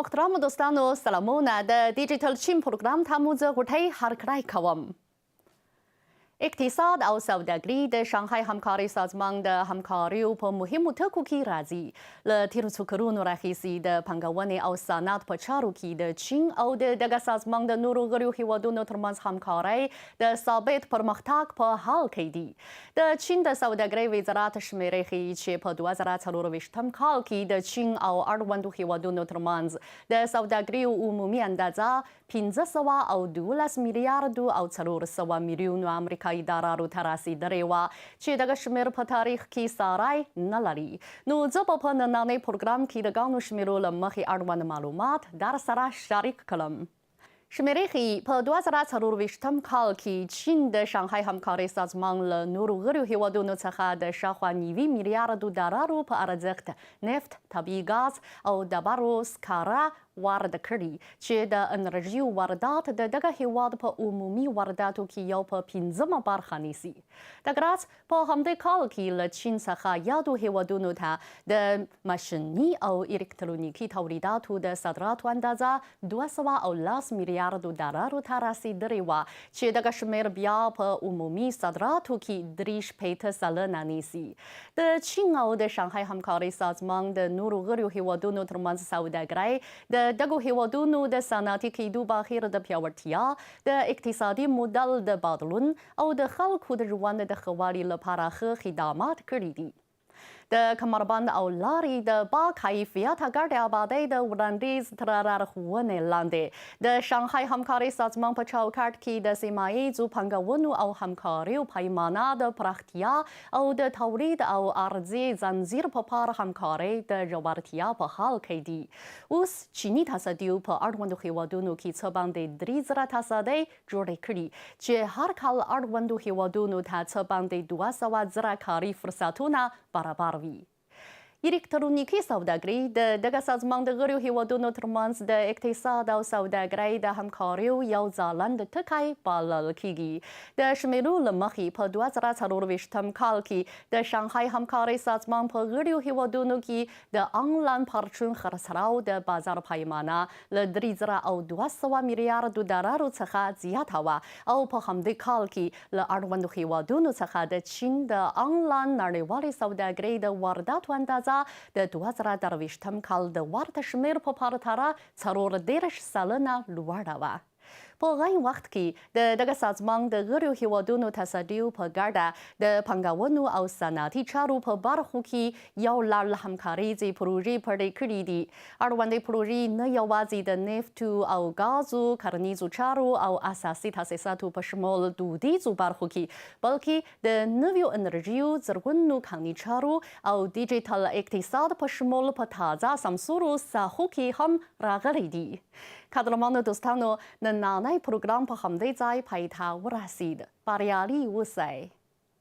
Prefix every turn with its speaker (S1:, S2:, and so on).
S1: محترم دوستانو سلامونه د ډیجیټل چین پروګرام ته مو زه غوټۍ هرکړی کوم. اقتصاد او سوداګري د شانګهای همکارۍ سازمان د همکاریو په مهمو ټکو کې راځي. له تیرو څو کلونو راهیسې د پانګونې او صنعت په چارو کې د چین او د دغه سازمان د نورو غړيو هېوادونو ترمنځ همکارۍ د ثابت پرمختګ په حال کې دي. د چین د سوداګرۍ وزارت شمیرې ښیي چې په 2024 کال کې د چین او اړوندو هېوادونو ترمنځ د سوداګرۍ عمومي اندازه 512 میلیارډو او 400 میلیونو امریکایي ډالرو ته رسیدلې وه چې دغه شمېر په تاریخ کې ساری نه لري. نو زه به په نننۍ پروګرام کې د ګڼو شمېرو له مخې اړوند معلومات در سره شریک کړم. شمیرې ښیي په 2024 کال کې چین د شانګهای همکارۍ سازمان له نورو غړیو هېوادونو څخه د شاوخوا 9 میلیارډو ډالرو په ارزښت نفت، طبیعي ګاز او ډبرو سکاره وارد کړي چې د انرژي واردات د دغه هېواد په عمومي وارداتو کې یو په 5مه برخه نیسي. دغه راز په همدې کال کې له چین څخه یادو هېوادونو ته د ماشیني او الکترونیکي تولیداتو د صادراتو اندازه 210 میلیارډو ډالرو ته رسیدلې وه چې دغه شمېر بیا په عمومي صادراتو کې 3.8 سلنه نیسي. د چین او د شانګهای همکارۍ سازمان د نورو غړیو هېوادونو ترمنځ سوداګرۍ د دغو هېوادونو د صنعتي کېدو بهیر د پیاوړتیا، د اقتصادي موډل د بدلون او د خلکو د ژوند د ښه والي لپاره ښه خدمات کړي دي. د کمربند او لارې د با کیفیته ګډې آبادۍ د وړاندیز تر لارښوونې لاندې د شانګهای همکارۍ سازمان په چوکاټ کې د سیمه ییزو پانګونو او همکاریو پیمانه د پراختیا او د تولید او عرضې ځنځیر په پار همکارۍ د ژورتیا په حال کې دي. اوس چیني تصدیو په اړوندو هېوادونو کې څه باندې 3,000 تصدۍ جوړې کړي چې هر کال اړوندو هېوادونو ته څه باندې 200,000 کاري فرصتونه برابر وي. الکترونیکي سوداګري د دغه سازمان د غړیو هېوادونو ترمنځ د اقتصاد او سوداګرۍ د همکاریو یو ځلند ټکی بلل کیږي. د شمیرو له مخې په 2024 کال کې د شانګهای همکارۍ سازمان په غړیو هېوادونو کې د آنلاین پرچون خرڅلاو د بازار پیمانه له 3,200 میلیارډو ډالرو څخه زیاته وه او په همدې کال کې له اړوندو هېوادونو څخه د چین د آنلاین نړیوالې سوداګرۍ د وارداتو اندازه د 2023 کال د ورته شمېر په پرتله 40 سلنه لوړه وه. په غي وخت کې د دغه سازمان د غړیو هېوادونو تصدیو په ګډه د پانګونو او صنعتي چارو په برخو کې یو لړ همکاریزې پروژې پیل کړي دي. اړوندې پروژې نه یوازې د نفتو او ګازو، کرنیزو چارو او اساسي تاسیساتو په شمول دودیزو برخو کې بلکې د نویو انرژیو، زرغونو کاني چارو او ډیجیټل اقتصاد په شمول په تازه سمسورو ساحو کې هم راغلي دي. قدرمنو دوستانو، نننۍ پروګرام په همدې ځای پای ته ورسید. بریالي اوسئ.